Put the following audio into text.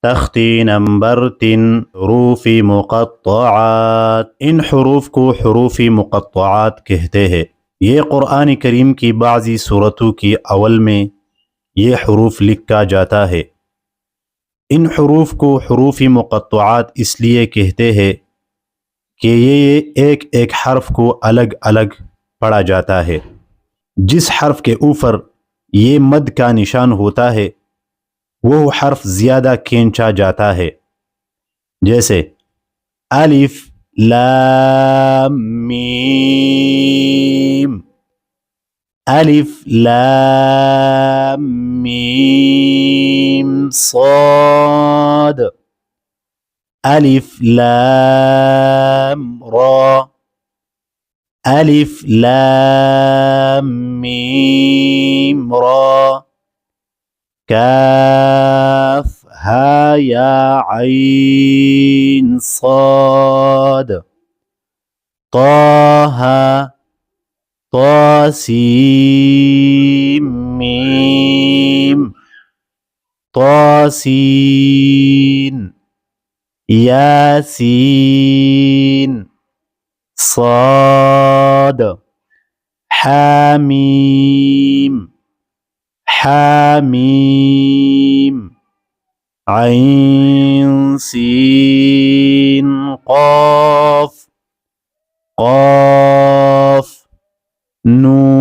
तख्ती नंबर 3 हरूफ मुक़त्तआत। इन हरूफ को हरूफ मुक़त्तआत कहते हैं। ये कुरान करीम की बाज़ी सूरतों की अव्वल में ये हरूफ लिखा जाता है। इन हरूफ को हरूफ मुक़त्तआत इसलिए कहते हैं कि ये एक एक हर्फ को अलग अलग पढ़ा जाता है। जिस हर्फ के ऊपर ये मद का निशान होता है वो हर्फ ज़्यादा खींचा जाता है। जैसे अलिफ लाम मीम, अलिफ लाम मीम साद, अलिफ लाम रा, अलिफ लाम मीम रा, काफ हा या आइन साद, ताहा तासीम मीम, तासीन, यासीन, साद, हामीम, हामीम, आइन सीन क़ाफ, क़ाफ, नून।